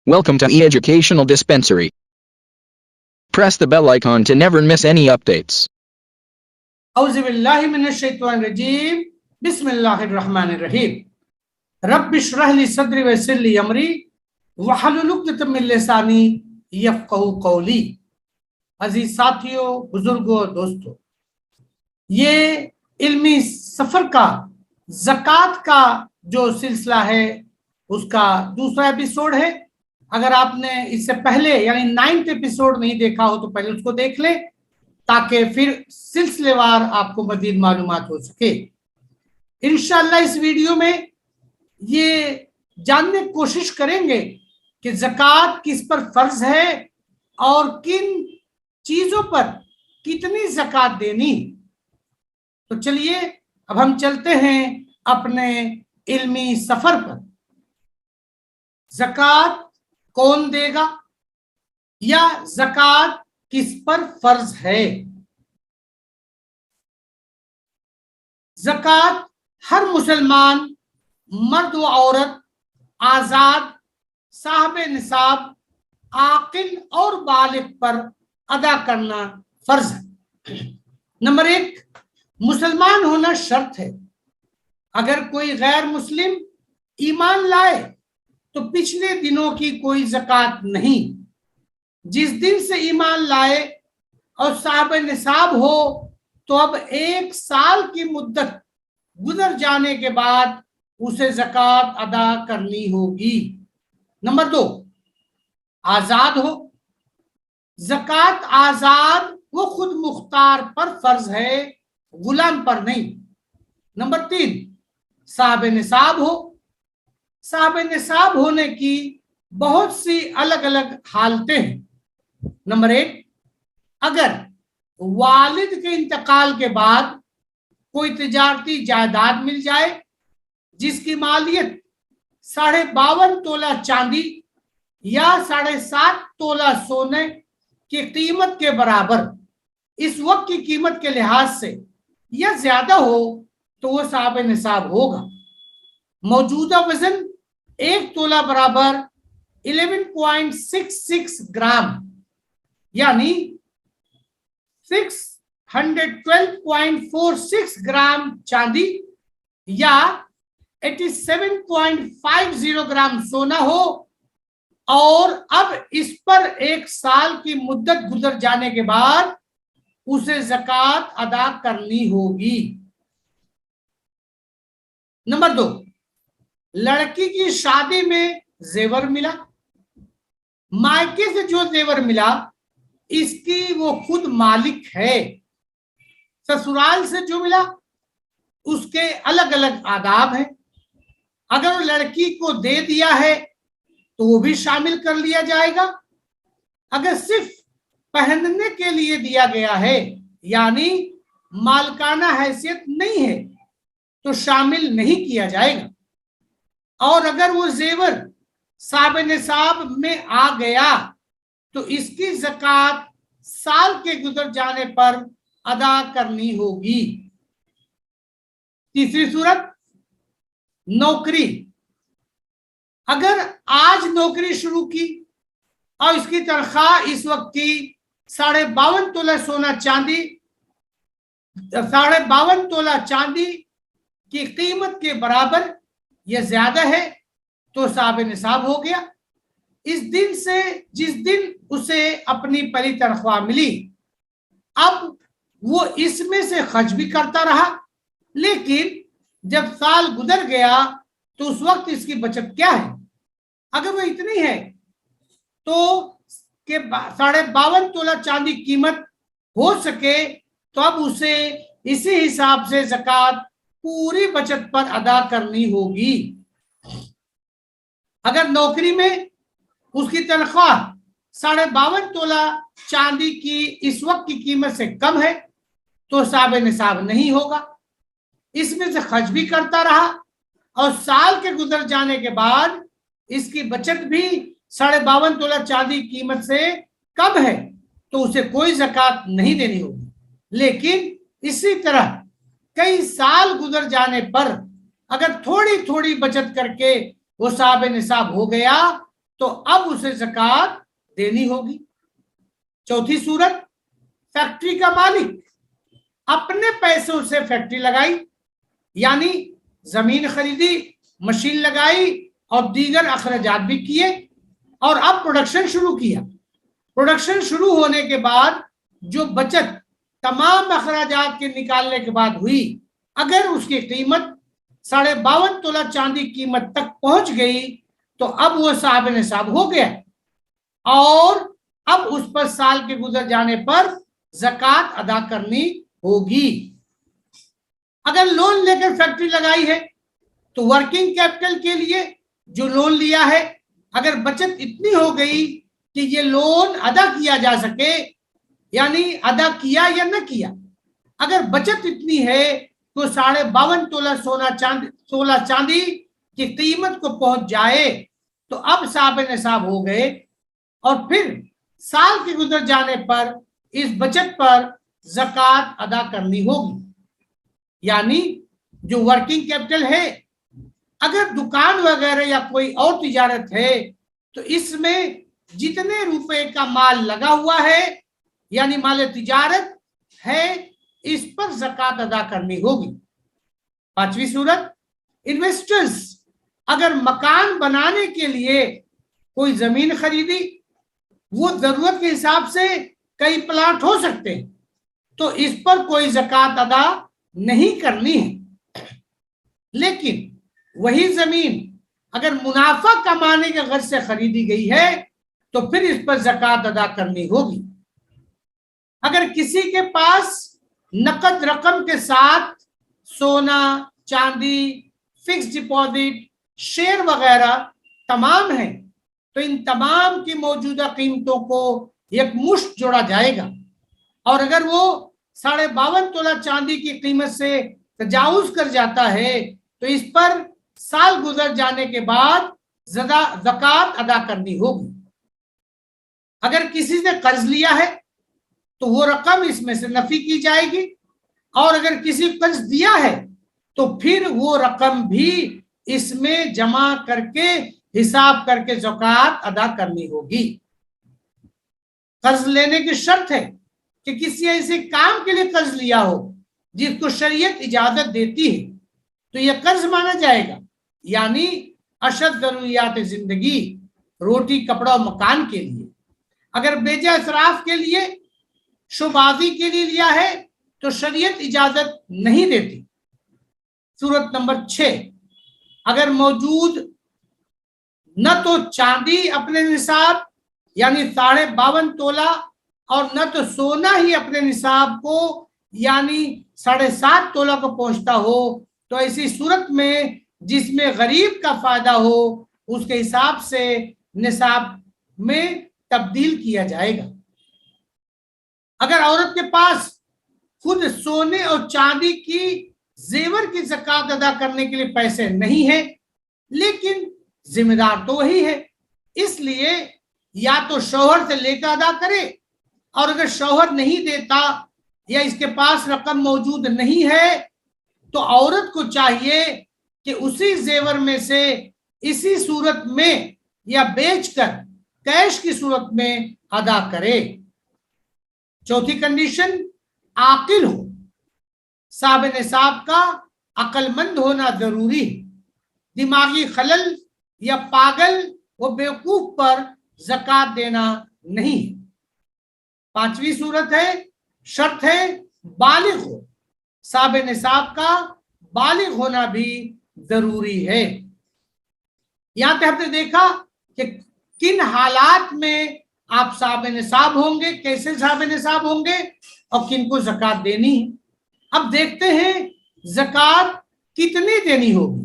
Welcome to e-Educational Dispensary. Press the bell icon to never miss any updates. اعوذ باللہ من الشیطان الرجیم بسم اللہ الرحمن الرحیم رب اشرح لی صدری ویسر لی امری واحلل عقدۃ من لسانی یفقہوا قولی۔ عزیز ساتھیوں، بزرگوں، دوستوں، یہ علمی سفر کا زکوٰۃ کا جو سلسلہ ہے اس کا دوسرا ایپیسوڈ ہے۔ اگر آپ نے اس سے پہلے یعنی 9th ایپیسوڈ نہیں دیکھا ہو تو پہلے اس کو دیکھ لیں تاکہ پھر سلسلے وار آپ کو مزید معلومات ہو سکے۔ انشاءاللہ اس ویڈیو میں یہ جاننے کی کوشش کریں گے کہ زکوٰۃ کس پر فرض ہے اور کن چیزوں پر کتنی زکوٰۃ دینی۔ تو چلیے اب ہم چلتے ہیں اپنے علمی سفر پر۔ زکوٰۃ کون دے گا یا زکوٰۃ کس پر فرض ہے؟ زکوٰۃ ہر مسلمان مرد و عورت، آزاد، صاحب نصاب، عاقل اور بالغ پر ادا کرنا فرض ہے۔ نمبر 1، مسلمان ہونا شرط ہے۔ اگر کوئی غیر مسلم ایمان لائے تو پچھلے دنوں کی کوئی زکوٰۃ نہیں۔ جس دن سے ایمان لائے اور صاحب نصاب ہو تو اب 1 سال کی مدت گزر جانے کے بعد اسے زکوٰۃ ادا کرنی ہوگی۔ نمبر 2، آزاد ہو۔ زکوٰۃ آزاد و خود مختار پر فرض ہے، غلام پر نہیں۔ نمبر 3، صاحب نصاب ہو۔ صاحب نصاب ہونے کی بہت سی الگ الگ حالتیں ہیں۔ نمبر 1، اگر والد کے انتقال کے بعد کوئی تجارتی جائیداد مل جائے جس کی مالیت 52.5 تولہ چاندی یا 7.5 تولہ سونے کی قیمت کے برابر اس وقت کی قیمت کے لحاظ سے یا زیادہ ہو تو وہ صاحب نصاب ہوگا۔ موجودہ وزن 1 تولہ برابر 11.66 گرام یعنی 612.46 گرام چاندی یا 87.50 گرام سونا ہو اور اب اس پر 1 سال کی مدت گزر جانے کے بعد اسے زکوٰۃ ادا کرنی ہوگی۔ نمبر 2، لڑکی کی شادی میں زیور ملا۔ مائکے سے جو زیور ملا اس کی وہ خود مالک ہے۔ سسرال سے جو ملا اس کے الگ الگ آداب ہیں۔ اگر وہ لڑکی کو دے دیا ہے تو وہ بھی شامل کر لیا جائے گا۔ اگر صرف پہننے کے لیے دیا گیا ہے یعنی مالکانہ حیثیت نہیں ہے تو شامل نہیں کیا جائے گا۔ اور اگر وہ زیور صاحب نصاب میں آ گیا تو اس کی زکوٰۃ سال کے گزر جانے پر ادا کرنی ہوگی۔ تیسری صورت، نوکری۔ اگر آج نوکری شروع کی اور اس کی تنخواہ اس وقت کی 52.5 تولہ سونا چاندی 52.5 تولہ چاندی کی قیمت کے برابر یا زیادہ ہے تو صاحب نصاب ہو گیا۔ اس دن سے جس دن اسے اپنی پہلی تنخواہ ملی اب وہ اس میں سے خرچ بھی کرتا رہا، لیکن جب سال گزر گیا تو اس وقت اس کی بچت کیا ہے؟ اگر وہ اتنی ہے تو کہ 52.5 تولہ چاندی قیمت ہو سکے تو اب اسے اسی حساب سے زکوٰۃ پوری بچت پر ادا کرنی ہوگی۔ اگر نوکری میں اس کی تنخواہ 52.5 تولہ چاندی کی اس وقت کی قیمت سے کم ہے تو صاحب نصاب نہیں ہوگا۔ اس میں سے خرچ بھی کرتا رہا اور سال کے گزر جانے کے بعد اس کی بچت بھی 52.5 تولہ چاندی قیمت سے کم ہے تو اسے کوئی زکوٰۃ نہیں دینی ہوگی۔ لیکن اسی طرح کئی سال گزر جانے پر اگر تھوڑی تھوڑی بچت کر کے وہ صاحب نصاب ہو گیا تو تو اب उसे ज़कात देनी होगी। चौथी सूरत, फैक्ट्री का मालिक अपने पैसों से फैक्ट्री लगाई, यानी जमीन खरीदी, मशीन लगाई और दीगर अखराजात भी किए और अब प्रोडक्शन शुरू किया। प्रोडक्शन शुरू होने के बाद जो बचत तमाम अखराजात के निकालने के बाद हुई, अगर उसकी कीमत 52.5 तोला चांदी कीमत तक पहुंच गई तो अब वो साहब निसाब हो गया और अब उस पर साल के गुजर जाने पर ज़कात अदा करनी होगी। अगर लोन लेकर फैक्ट्री लगाई है तो वर्किंग कैपिटल के लिए जो लोन लिया है, अगर बचत इतनी हो गई कि ये लोन अदा किया जा सके, यानी अदा किया या न किया, अगर बचत इतनी है तो 52.5 तोला सोना चांदी की कीमत को पहुंच जाए तो अब साहब निसाब हो गए और फिर साल के गुजर जाने पर इस बचत पर ज़कात अदा करनी होगी। यानी जो वर्किंग कैपिटल है, अगर दुकान वगैरह या कोई और तिजारत है तो इसमें जितने रुपए का माल लगा हुआ है, यानी माल तिजारत है, इस पर ज़कात अदा करनी होगी। पांचवी सूरत, इन्वेस्टर्स अगर मकान बनाने के लिए कोई जमीन खरीदी, वो जरूरत के हिसाब से कई प्लाट हो सकते हैं, तो इस पर कोई ज़कात अदा नहीं करनी है। लेकिन वही जमीन अगर मुनाफा कमाने के गर्ज से खरीदी गई है तो फिर इस पर ज़कात अदा करनी होगी। अगर किसी के पास नकद रकम के साथ सोना, चांदी, फिक्स डिपॉजिट, शेयर वगैरह तमाम है तो इन तमाम की मौजूदा कीमतों को एक मुश्त जोड़ा जाएगा और अगर वो 52.5 तोला चांदी की कीमत से तजावुज कर जाता है तो इस पर साल गुजर जाने के बाद ज़कात अदा करनी होगी। अगर किसी से कर्ज लिया है तो वो रकम इसमें से नफी की जाएगी और अगर किसी को कर्ज दिया है तो फिर वो रकम भी इसमें जमा करके हिसाब करके ज़कात अदा करनी होगी। कर्ज लेने की शर्त है कि किसी ऐसे काम के लिए कर्ज लिया हो जिसको शरीयत इजाजत देती है तो यह कर्ज माना जाएगा, यानी अशद जरूरियात जिंदगी, रोटी, कपड़ा, मकान के लिए। अगर बेजा इसराफ के लिए, शोबाजी के लिए लिया है तो शरीयत इजाजत नहीं देती। सूरत नंबर 6, अगर मौजूद न तो चांदी अपने निसाब यानी 52.5 तोला और न तो सोना ही अपने निसाब को यानी 7.5 तोला को पहुंचता हो तो ऐसी सूरत में जिसमें गरीब का फायदा हो उसके हिसाब से निसाब में तब्दील किया जाएगा। अगर औरत के पास खुद सोने और चांदी की जेवर की ज़कात अदा करने के लिए पैसे नहीं है लेकिन जिम्मेदार तो वही है, इसलिए या तो शौहर से लेकर अदा करे और अगर शौहर नहीं देता या इसके पास रकम मौजूद नहीं है तो औरत को चाहिए कि उसी जेवर में से इसी सूरत में या बेचकर कैश की सूरत में अदा करे। चौथी कंडीशन, आकिल हो, साहब निसाब का अक्लमंद होना जरूरी है। दिमागी खलल या पागल व बेवकूफ पर ज़कात देना नहीं है। पांचवी सूरत है, शर्त है, बालिग हो, साहब निसाब का बालिग होना भी जरूरी है। यहां पे हमने देखा कि किन हालात में आप साहब निसाब होंगे, कैसे साहब निसाब होंगे और किन को ज़कात देनी है। अब देखते हैं ज़कात कितनी देनी होगी।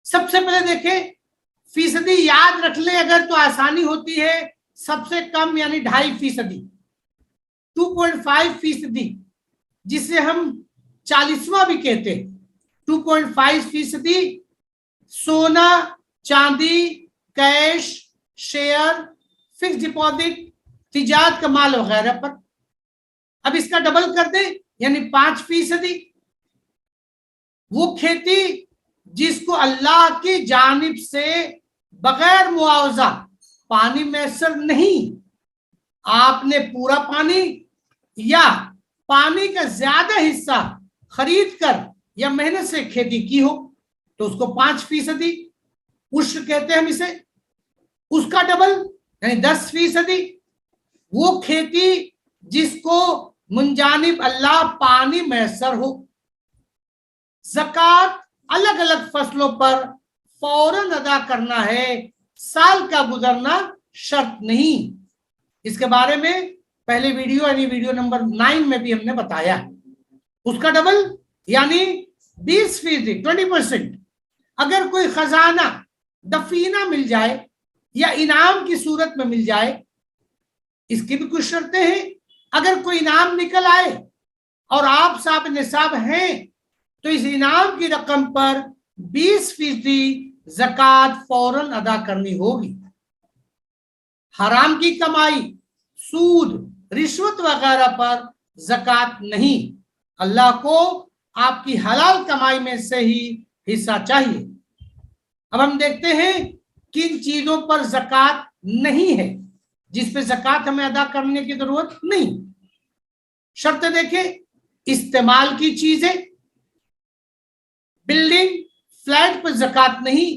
सबसे पहले देखें, फीसदी याद रख ले अगर तो आसानी होती है। सबसे कम यानी 2.5%, 2.5%, जिसे हम 40वां भी कहते हैं। 2.5% सोना, चांदी, कैश, शेयर, फिक्स डिपॉजिट, तिजारत का माल वगैरह पर। अब इसका डबल कर दे यानी 5%। वो खेती जिसको अल्लाह की जानिब से बगैर मुआवजा पानी मैसर नहीं, आपने पूरा पानी या पानी का ज्यादा हिस्सा खरीद कर या मेहनत से खेती की हो तो उसको 5% उश्र कहते हैं हम इसे, उसका डबल यानी 10%। वो खेती जिसको मुंजानिब अल्लाह पानी मैसर हो। ज़कात अलग अलग फसलों पर फौरन अदा करना है, साल का गुजरना शर्त नहीं। इसके बारे में पहले वीडियो यानी वीडियो नंबर 9 में भी हमने बताया। उसका डबल यानी 20%, 20%। अगर कोई खजाना दफीना मिल जाए या इनाम की सूरत में मिल जाए, इसकी भी कुछ शर्तें हैं। अगर कोई इनाम निकल आए और आप साहब निसाब हैं तो इस इनाम की रकम पर 20% ज़कात फौरन अदा करनी होगी। हराम की कमाई, सूद, रिश्वत वगैरह पर ज़कात नहीं। अल्लाह को आपकी हलाल कमाई में से ही हिस्सा चाहिए। अब हम देखते हैं किन चीजों पर ज़कात नहीं है, जिस पे ज़कात हमें अदा करने की जरूरत नहीं। शर्त देखें, इस्तेमाल की चीजें, बिल्डिंग, फ्लैट पर ज़कात नहीं,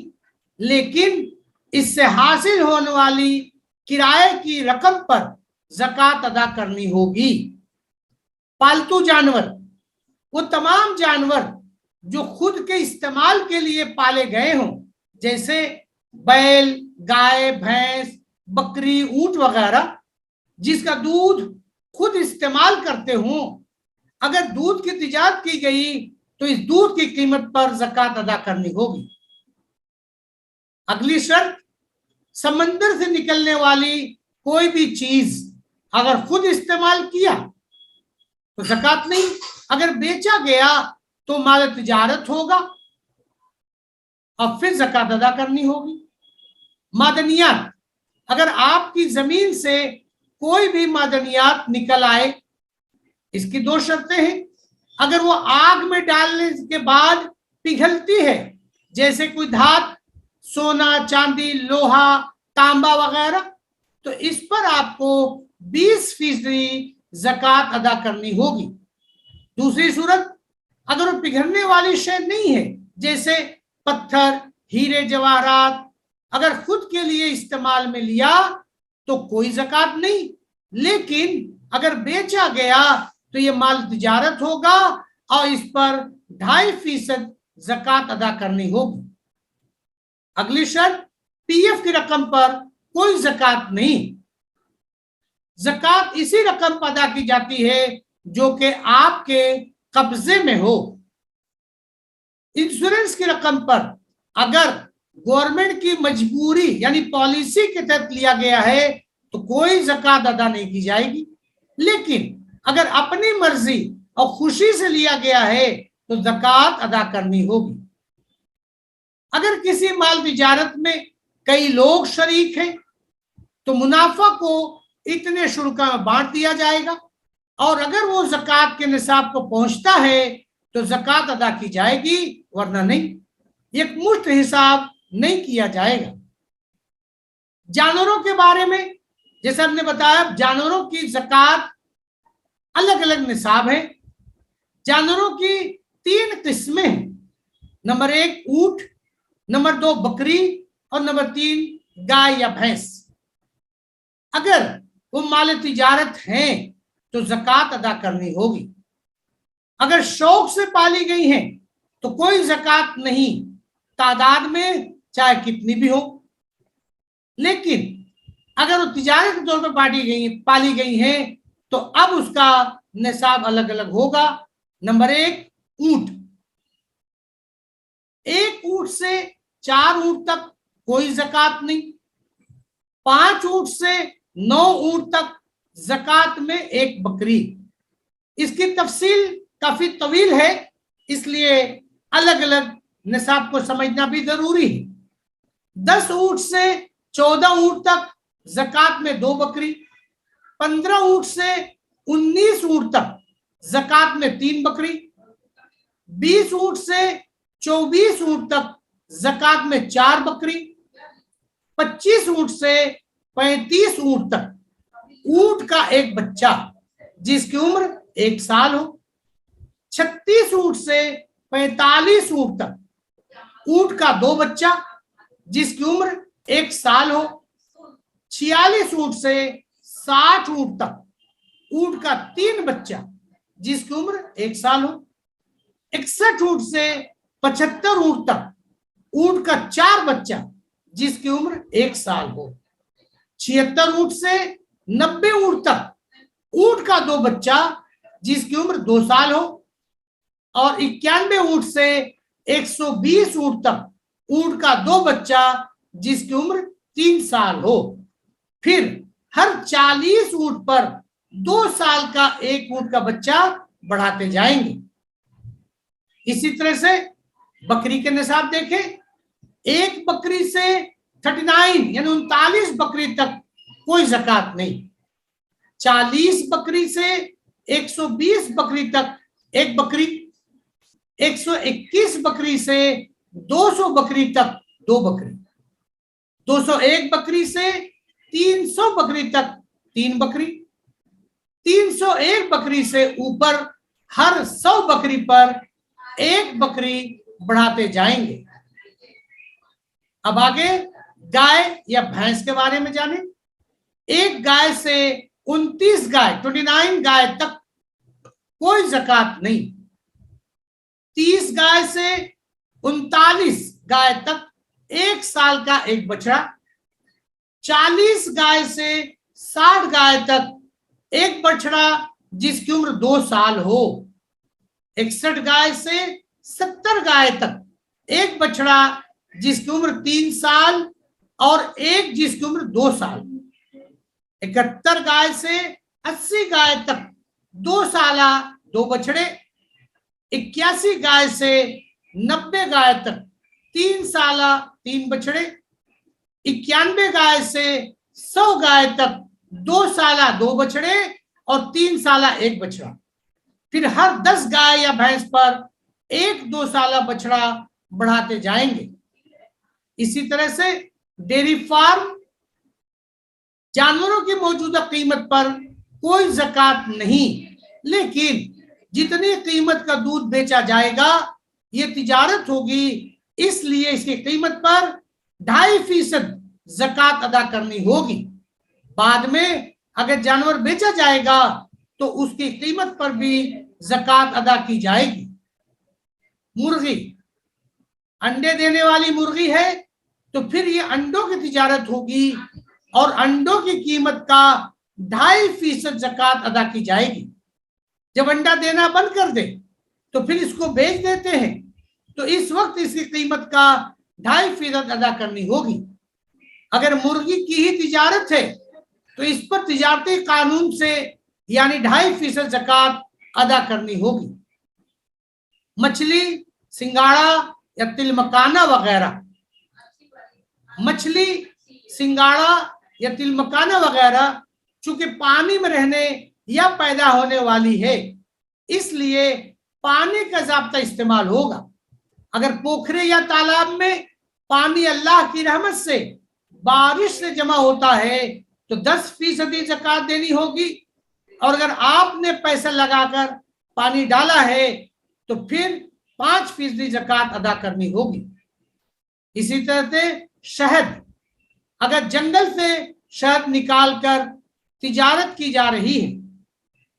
लेकिन इससे हासिल होने वाली किराए की रकम पर ज़कात अदा करनी होगी। पालतू जानवर, वो तमाम जानवर जो खुद के इस्तेमाल के लिए पाले गए हों, जैसे बैल, गाय, भैंस, बकरी, ऊंट वगैरह, जिसका दूध खुद इस्तेमाल करते हों, अगर दूध की तिजारत की गई तो इस दूध की कीमत पर ज़कात अदा करनी होगी। अगली शर्त, समंदर से निकलने वाली कोई भी चीज अगर खुद इस्तेमाल किया तो ज़कात नहीं, अगर बेचा गया तो माल तिजारत होगा और फिर ज़कात अदा करनी होगी। मादनियात, अगर आपकी जमीन से कोई भी मादनियात निकल आए, इसकी 2 शर्तें हैं। अगर वो आग में डालने के बाद पिघलती है, जैसे कोई धात, सोना, चांदी, लोहा, तांबा वगैरह, तो इस पर आपको 20% ज़कात अदा करनी होगी। दूसरी सूरत, अगर वो पिघलने वाली शय नहीं है, जैसे पत्थर, हीरे जवाहरात, अगर खुद के लिए इस्तेमाल में लिया तो कोई ज़कात नहीं, लेकिन अगर बेचा गया तो ये माल तिजारत होगा और इस पर 2.5% ज़कात अदा करनी होगी। अगली शर्त, पीएफ की रकम पर कोई ज़कात नहीं। ज़कात इसी रकम पर अदा की जाती है जो कि आपके कब्जे में हो। इंश्योरेंस की रकम पर अगर गवर्नमेंट की मजबूरी यानी पॉलिसी के तहत लिया गया है तो कोई ज़कात अदा नहीं की जाएगी, लेकिन अगर अपनी मर्जी और खुशी से लिया गया है तो ज़कात अदा करनी होगी। अगर किसी माल तिजारत में कई लोग शरीक हैं तो मुनाफा को इतने शुल्क में बांट दिया जाएगा और अगर वो ज़कात के निसाब को पहुंचता है तो ज़कात अदा की जाएगी, वरना नहीं। एक मुश्त हिसाब नहीं किया जाएगा। जानवरों के बारे में जैसे हमने बताया, जानवरों की ज़कात अलग अलग निसाब है। जानवरों की 3 किस्में हैं। नंबर 1 ऊंट, नंबर 2 बकरी और नंबर 3 गाय या भैंस। अगर वो माल तिजारत हैं तो ज़कात अदा करनी होगी। अगर शौक से पाली गई हैं तो कोई ज़कात नहीं, तादाद में चाहे कितनी भी हो। लेकिन अगर वो तिजारत के तौर पर पाली गई हैं तो अब उसका निसाब अलग अलग होगा। नंबर 1 ऊंट, 1 ऊंट से 4 ऊंट तक कोई ज़कात नहीं, 5 ऊंट से 9 ऊंट तक ज़कात में 1 बकरी। इसकी तफसील काफी तवील है, इसलिए अलग अलग निसाब को समझना भी जरूरी है। 10 ऊंट से 14 ऊंट तक ज़कात में 2 बकरी, 15 ऊंट से 19 ऊंट तक ज़कात में 3 बकरी, 20 ऊंट से 24 ऊंट तक ज़कात में 4 बकरी, 25 ऊंट से 35 ऊंट तक ऊंट का एक बच्चा जिसकी उम्र 1 साल हो, 36 ऊंट से 45 ऊंट तक ऊंट का 2 बच्चा जिसकी उम्र 1 साल हो, 46 ऊंट से 60 ऊंट तक ऊंट का 3 बच्चा जिसकी उम्र 1 साल हो, 61 ऊंट से 75 ऊंट तक ऊंट का 4 बच्चा जिसकी उम्र 1 साल हो, 76 ऊंट से 90 ऊंट तक ऊंट का 2 बच्चा जिसकी उम्र 2 साल हो, और 91 ऊंट से 120 ऊंट तक ऊंट का 2 बच्चा जिसकी उम्र 3 साल हो। फिर हर 40 ऊंट पर 2 साल का एक ऊंट का बच्चा बढ़ाते जाएंगे। इसी तरह से बकरी के निसाब देखें, एक बकरी से 39 यानी 39 बकरी तक कोई ज़कात नहीं, 40 बकरी से 120 बकरी तक एक बकरी, 121 बकरी से 200 बकरी तक 2 बकरी, 201 बकरी से 300 बकरी तक 3 बकरी, 301 बकरी से ऊपर हर 100 बकरी पर एक बकरी बढ़ाते जाएंगे। अब आगे गाय या भैंस के बारे में जानें। एक गाय से 29 गाय 29 गाय तक कोई ज़कात नहीं, 30 गाय से 39 गाय तक 1 साल का एक बछड़ा, 40 गाय से 60 गाय तक एक बछड़ा जिसकी उम्र 2 साल हो, 61 गाय से 70 गाय तक एक बछड़ा जिसकी उम्र 3 साल और एक जिसकी उम्र 2 साल, 71 गाय से 80 गाय तक 2 साला 2 बछड़े, 81 गाय से 90 गाय तक 3 साला 3 बछड़े, 91 गाय से 100 गाय तक 2 साला 2 बछड़े और 3 साला 1 बछड़ा। फिर हर 10 गाय या भैंस पर 1 2 साला बछड़ा बढ़ाते जाएंगे। इसी तरह से डेयरी फार्म जानवरों की मौजूदा कीमत पर कोई ज़कात नहीं, लेकिन जितनी कीमत का दूध बेचा जाएगा ये तिजारत होगी, इसलिए इसकी कीमत पर 2.5% ज़कात अदा करनी होगी। बाद में अगर जानवर बेचा जाएगा तो उसकी कीमत पर भी ज़कात अदा की जाएगी। मुर्गी, अंडे देने वाली मुर्गी है तो फिर ये अंडों की तिजारत होगी और अंडों की कीमत का 2.5% ज़कात अदा की जाएगी। जब अंडा देना बंद कर दे तो फिर इसको बेच देते हैं, तो इस वक्त इसकी कीमत का 2.5% अदा करनी होगी। अगर मुर्गी की ही तिजारत है तो इस पर तिजारती कानून से यानी 2.5% ज़कात अदा करनी होगी। मछली, सिंगाड़ा या तिलमकाना वगैरह, मछली, सिंगाड़ा या तिलमकाना वगैरह चूंकि पानी में रहने या पैदा होने वाली है, इसलिए पानी का ज़ाब्ता इस्तेमाल होगा। अगर पोखरे या तालाब में पानी अल्लाह की रहमत से बारिश से जमा होता है तो 10% ज़कात देनी होगी, और अगर आपने पैसा लगाकर पानी डाला है तो फिर 5% ज़कात अदा करनी होगी। इसी तरह से शहद, अगर जंगल से शहद निकालकर तिजारत की जा रही है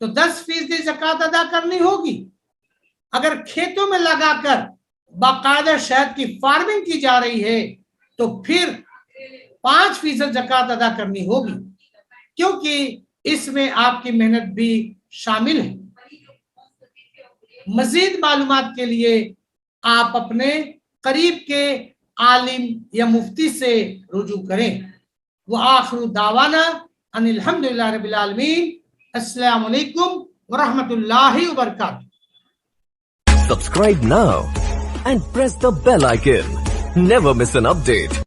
तो 10% ज़कात अदा करनी होगी। अगर खेतों में लगाकर बाकायदा शहद की फार्मिंग की जा रही है तो फिर 5% ज़कात अदा करनी होगी, क्योंकि इसमें आपकी मेहनत भी शामिल है। मजीद मालूमात के लिए आप अपने करीब के आलिम या मुफ्ती से रुजू करें। व आखिरु दावाना अनिल हम्दुलिल्लाहि रब्बिल आलमीन। अस्सलामु अलैकुम व रहमतुल्लाहि व बरकातहू। Subscribe now and press the bell icon. Never miss an update.